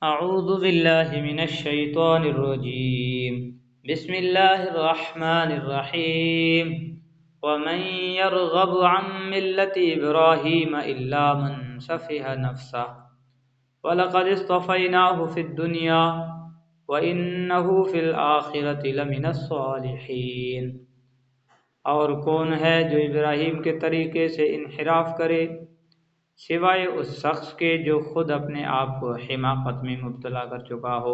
أعوذ بالله من الشيطان الرجيم بسم الله الرحمن الرحيم ومن يرغب عن ملة إبراهيم إلا من سفه نفسه ولقد اصطفيناه في الدنيا وإنه في الآخرة لمن الصالحين۔ اور کون ہے جو ابراہیم کے طریقے سے انحراف کرے سوائے اس شخص کے جو خود اپنے آپ کو حماقت میں مبتلا کر چکا ہو۔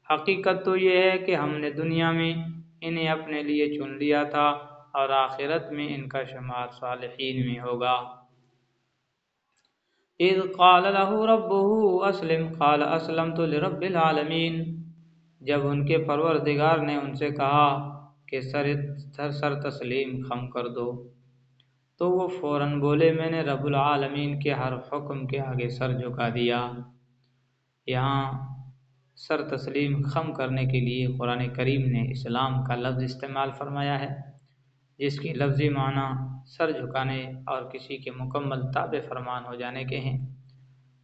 حقیقت تو یہ ہے کہ ہم نے دنیا میں انہیں اپنے لیے چن لیا تھا اور آخرت میں ان کا شمار صالحین میں ہوگا۔ اذ قال له ربه اسلم قال اسلمت لرب العالمین، جب ان کے پروردگار نے ان سے کہا کہ سر تسلیم خم کر دو تو وہ فوراً بولے میں نے رب العالمین کے ہر حکم کے آگے سر جھکا دیا۔ یہاں سر تسلیم خم کرنے کے لیے قرآن کریم نے اسلام کا لفظ استعمال فرمایا ہے، جس کی لفظی معنی سر جھکانے اور کسی کے مکمل تابع فرمان ہو جانے کے ہیں۔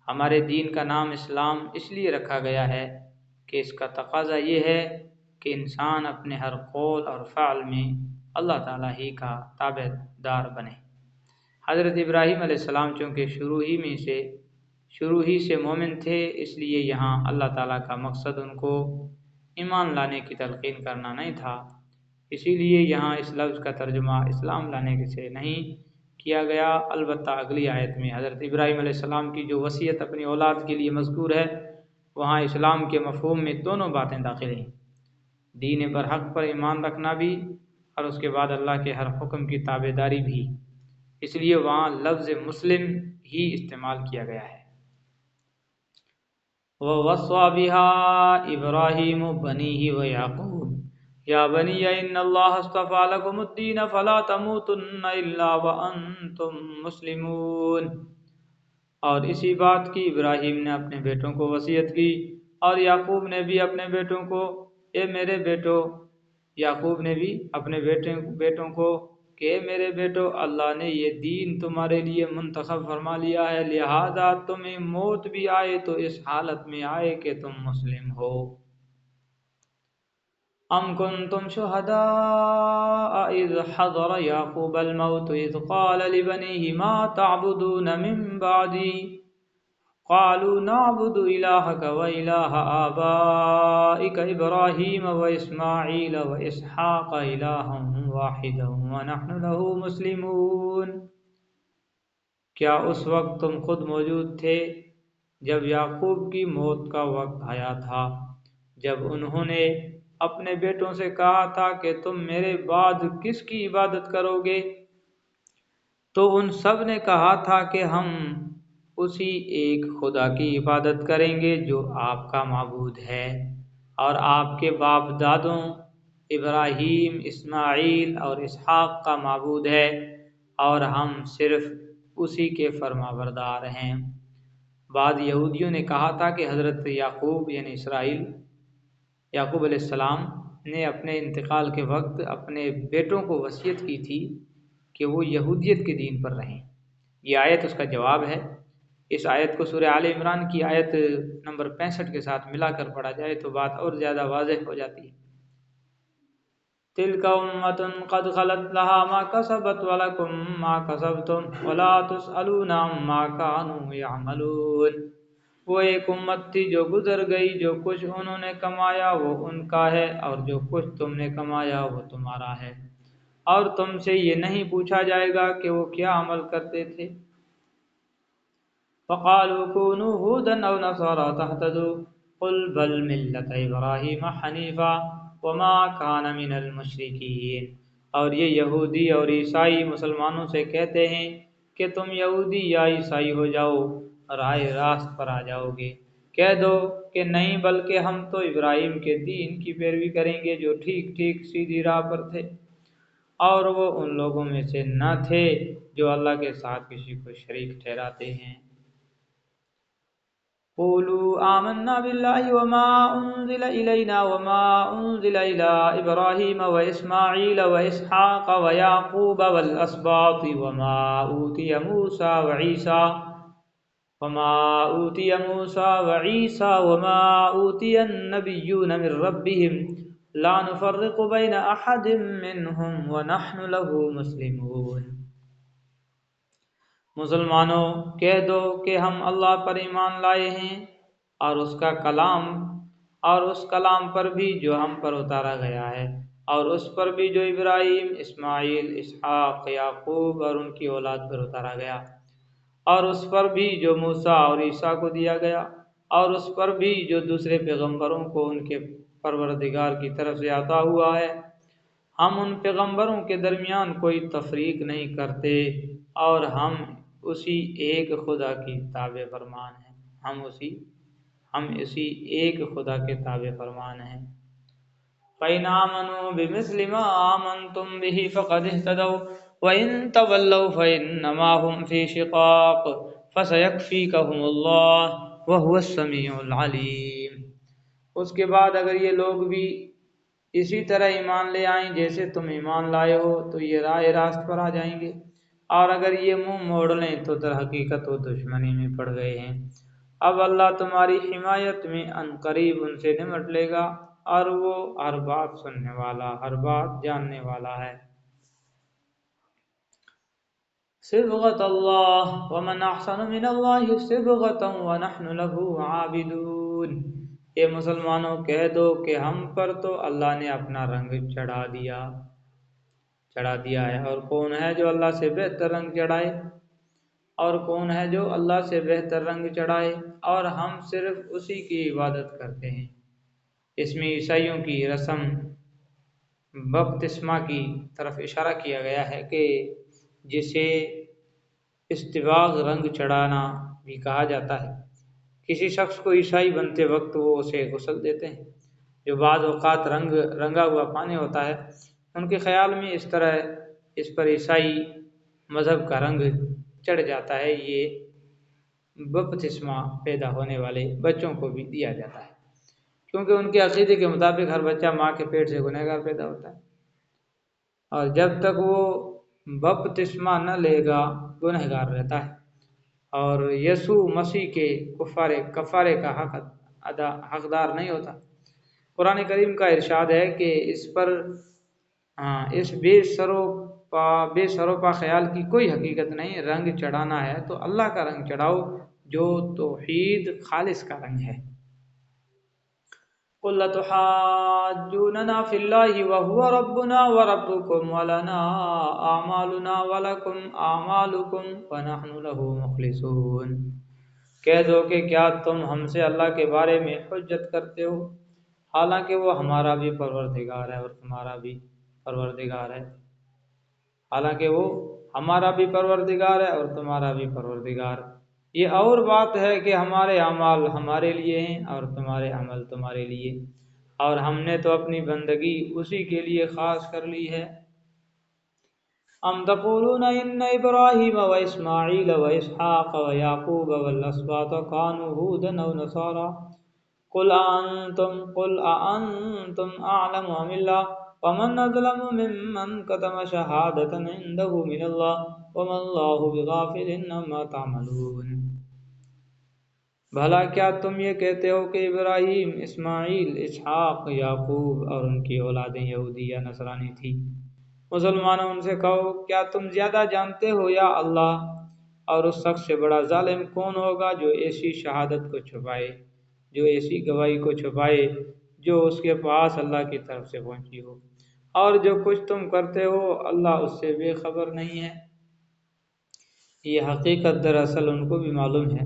ہمارے دین کا نام اسلام اس لیے رکھا گیا ہے کہ اس کا تقاضا یہ ہے کہ انسان اپنے ہر قول اور فعل میں اللہ تعالیٰ ہی کا تابع دار بنے۔ حضرت ابراہیم علیہ السلام چونکہ شروع ہی سے مومن تھے، اس لیے یہاں اللہ تعالیٰ کا مقصد ان کو ایمان لانے کی تلقین کرنا نہیں تھا، اسی لیے یہاں اس لفظ کا ترجمہ اسلام لانے سے نہیں کیا گیا۔ البتہ اگلی آیت میں حضرت ابراہیم علیہ السلام کی جو وصیت اپنی اولاد کے لیے مذکور ہے، وہاں اسلام کے مفہوم میں دونوں باتیں داخل ہیں، دین برحق پر ایمان رکھنا بھی اور اس کے بعد اللہ کے ہر حکم کی تابع داری بھی، اس لیے وہاں لفظ مسلم ہی استعمال کیا گیا ہے۔ وَوَصَّى بِهَا إِبْرَاهِيمُ بَنِيهِ وَيَعْقُوبُ يَا بَنِيَّ إِنَّ اللَّهَ اصْطَفَىٰ لَكُمُ الدِّينَ فَلَا تَمُوتُنَّ إِلَّا وَأَنْتُمْ مُسْلِمُونَ۔ اور اسی بات کی ابراہیم نے اپنے بیٹوں کو وصیت کی اور یعقوب نے بھی اپنے بیٹوں کو، اے میرے بیٹو، یعقوب نے بھی اپنے بیٹوں کو کہ اے میرے بیٹو، اللہ نے یہ دین تمہارے لیے منتخب فرما لیا ہے، لہذا تمہیں موت بھی آئے تو اس حالت میں آئے کہ تم مسلم ہو۔ ام کنتم شہداء اذ حضر یعقوب الموت اذ قال لبنیہ ما تعبدون من بعدی قالوا نعبد الہک و الہ آبائک ابراہیم و اسماعیل و اسحاق الہا واحدا ونحن له مسلمون۔ کیا اس وقت تم خود موجود تھے جب یعقوب کی موت کا وقت آیا تھا، جب انہوں نے اپنے بیٹوں سے کہا تھا کہ تم میرے بعد کس کی عبادت کرو گے؟ تو ان سب نے کہا تھا کہ ہم اسی ایک خدا کی عبادت کریں گے جو آپ کا معبود ہے اور آپ کے باپ دادوں ابراہیم، اسماعیل اور اسحاق کا معبود ہے، اور ہم صرف اسی کے فرما بردار ہیں۔ بعض یہودیوں نے کہا تھا کہ حضرت یعقوب یعنی یعقوب علیہ السلام نے اپنے انتقال کے وقت اپنے بیٹوں کو وصیت کی تھی کہ وہ یہودیت کے دین پر رہیں۔ یہ آیت اس کا جواب ہے۔ اس آیت کو سورہ آل عمران کی آیت نمبر 65 کے ساتھ ملا کر پڑھا جائے تو بات اور زیادہ واضح ہو جاتی ہے۔ تِلْكَ أُمَّةٌ قَدْ خَلَتْ لَهَا مَا كَسَبَتْ وَلَكُمْ مَا كَسَبْتُمْ وَلَا تُسْأَلُونَ عَمَّا كَانُوا يَعْمَلُونَ۔ وہ ایک امت تھی جو گزر گئی، جو کچھ انہوں نے کمایا وہ ان کا ہے اور جو کچھ تم نے کمایا وہ تمہارا ہے، اور تم سے یہ نہیں پوچھا جائے گا کہ وہ کیا عمل کرتے تھے۔ فَقَالُوا كُونُوا هُودًا أَوْ نَصَارَىٰ تَهْتَدُوا قُلْ بَلْ مِلَّةَ إِبْرَاهِيمَ حَنِيفًا وَمَا كَانَ مِنَ الْمُشْرِكِينَ۔ اور یہ یہودی اور عیسائی مسلمانوں سے کہتے ہیں کہ تم یہودی یا عیسائی ہو جاؤ، راہ راست پر آ جاؤ گے۔ کہہ دو کہ نہیں، بلکہ ہم تو ابراہیم کے دین کی پیروی کریں گے جو ٹھیک ٹھیک سیدھی راہ پر تھے، اور وہ ان لوگوں میں سے نہ تھے جو اللہ کے ساتھ کسی کو شریک ٹھہراتے ہیں۔ قولوا آمنا بالله وما أنزل إلينا وما أنزل إلى إبراهيم وإسماعيل وإسحاق ويعقوب والأسباط وما أوتي موسى وعيسى وما اوتی موسیٰ وعیسیٰ وما اوتی النبیون من ربهم لا نفرق بین احد منهم ونحن له مسلمون۔ مسلمانوں کہہ دو کہ ہم اللہ پر ایمان لائے ہیں اور اس کلام پر بھی جو ہم پر اتارا گیا ہے، اور اس پر بھی جو ابراہیم، اسماعیل، اسحاق، یعقوب اور ان کی اولاد پر اتارا گیا، اور اس پر بھی جو موسیٰ اور عیسیٰ کو دیا گیا، اور اس پر بھی جو دوسرے پیغمبروں کو ان کے پروردگار کی طرف سے عطا ہوا ہے۔ ہم ان پیغمبروں کے درمیان کوئی تفریق نہیں کرتے، اور ہم اسی ایک خدا کی تابع فرمان ہیں۔ ہم اسی ایک خدا کے تابع فرمان ہیں۔ فَإِنْ آمَنُوا بِمِثْلِ مَا آمَنْتُمْ بِهِ فَقَدِ اهْتَدَوْا وَإِنْ تَوَلَّوْا فَإِنَّمَا هُمْ فِي شِقَاقٍ فَسَيَكْفِيكَهُمُ اللَّهُ وَهُوَ السَّمِيعُ الْعَلِيمُ۔ اس کے بعد اگر یہ لوگ بھی اسی طرح ایمان لے آئیں جیسے تم ایمان لائے ہو تو یہ راہ راست پر آ جائیں گے، اور اگر یہ منہ موڑ لیں تو در حقیقت وہ دشمنی میں پڑ گئے ہیں۔ اب اللہ تمہاری حمایت میں عنقریب ان سے نمٹ لے گا، اور وہ ہر بات سننے والا، ہر بات جاننے والا ہے۔ صبغۃ اللہ ومن احسن من اللہ صبغۃ ونحن له عابدون۔ اے مسلمانوں کہہ دو کہ ہم پر تو اللہ نے اپنا رنگ چڑھا دیا ہے، اور کون ہے جو اللہ سے بہتر رنگ چڑھائے؟ اور کون ہے جو اللہ سے بہتر رنگ چڑھائے؟ اور ہم صرف اسی کی عبادت کرتے ہیں۔ اس میں عیسائیوں کی رسم بپتسمہ کی طرف اشارہ کیا گیا ہے کہ جسے استباغ رنگ چڑھانا بھی کہا جاتا ہے۔ کسی شخص کو عیسائی بنتے وقت وہ اسے غسل دیتے ہیں، جو بعض اوقات رنگا ہوا پانی ہوتا ہے۔ ان کے خیال میں اس طرح اس پر عیسائی مذہب کا رنگ چڑھ جاتا ہے۔ یہ بپتسمہ پیدا ہونے والے بچوں کو بھی دیا جاتا ہے، کیونکہ ان کے عقیدے کے مطابق ہر بچہ ماں کے پیٹ سے گنہگار پیدا ہوتا ہے، اور جب تک وہ بپتسمہ نہ لے گا گنہگار رہتا ہے، اور یسوع مسیح کے کفارے کا حقدار نہیں ہوتا۔ قرآن کریم کا ارشاد ہے کہ اس بے سروپا خیال کی کوئی حقیقت نہیں۔ رنگ چڑھانا ہے تو اللہ کا رنگ چڑھاؤ جو توحید خالص کا رنگ ہے۔ قُلْ لَتُحَاجُّونَنَا فِي اللَّهِ وَهُوَ رَبُّنَا وَرَبُّكُمْ وَلَنَا أَعْمَالُنَا وَلَكُمْ أَعْمَالُكُمْ وَنَحْنُ لَهُ مُخْلِصُونَ۔ کہہ دو کہ کیا تم ہم سے اللہ کے بارے میں حجت کرتے ہو، حالانکہ وہ ہمارا بھی پروردگار ہے اور تمہارا بھی پروردگار ہے۔ حالانکہ وہ ہمارا بھی پروردگار ہے اور تمہارا بھی پروردگار۔ یہ اور بات ہے کہ ہمارے اعمال ہمارے لیے ہیں اور تمہارے عمل تمہارے لیے، اور ہم نے تو اپنی بندگی اسی کے لیے خاص کر لی ہے۔ ام تقولون ان ابراہیم واسماعیل واسحاق ویعقوب والاسباط كانوا هودا او نصارا قل أأنتم أعلم أم الله ومن أظلم ممن كتم شهادة عنده من الله وما الله بغافل عما تعملون۔ بھلا کیا تم یہ کہتے ہو کہ ابراہیم، اسماعیل، اسحاق، یعقوب اور ان کی اولادیں یہودی یا نصرانی تھی؟ مسلمانوں ان سے کہو کیا تم زیادہ جانتے ہو یا اللہ؟ اور اس شخص سے بڑا ظالم کون ہوگا جو ایسی شہادت کو چھپائے، جو ایسی گواہی کو چھپائے جو اس کے پاس اللہ کی طرف سے پہنچی ہو، اور جو کچھ تم کرتے ہو اللہ اس سے بے خبر نہیں ہے۔ یہ حقیقت دراصل ان کو بھی معلوم ہے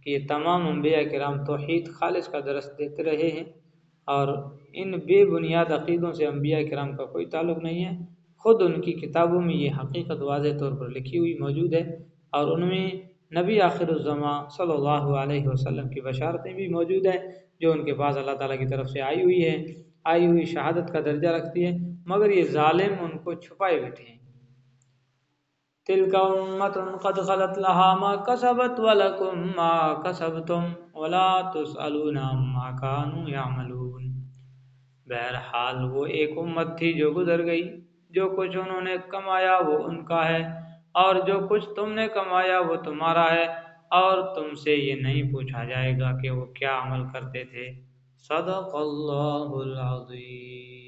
کہ یہ تمام انبیاء کرام توحید خالص کا درس دیتے رہے ہیں، اور ان بے بنیاد عقیدوں سے انبیاء کرام کا کوئی تعلق نہیں ہے۔ خود ان کی کتابوں میں یہ حقیقت واضح طور پر لکھی ہوئی موجود ہے، اور ان میں نبی آخر الزماں صلی اللہ علیہ وسلم کی بشارتیں بھی موجود ہیں، جو ان کے پاس اللہ تعالیٰ کی طرف سے آئی ہوئی شہادت کا درجہ رکھتی ہے، مگر یہ ظالم ان کو چھپائے بیٹھے ہیں۔ تلک امۃ قد خلت لها ما کسبت ولکم ما کسبتم ولا تسألون عما كانوا يعملون۔ بہرحال وہ ایک امت تھی جو گزر گئی، جو کچھ انہوں نے کمایا وہ ان کا ہے، اور جو کچھ تم نے کمایا وہ تمہارا ہے، اور تم سے یہ نہیں پوچھا جائے گا کہ وہ کیا عمل کرتے تھے۔ صدق اللہ العظیم۔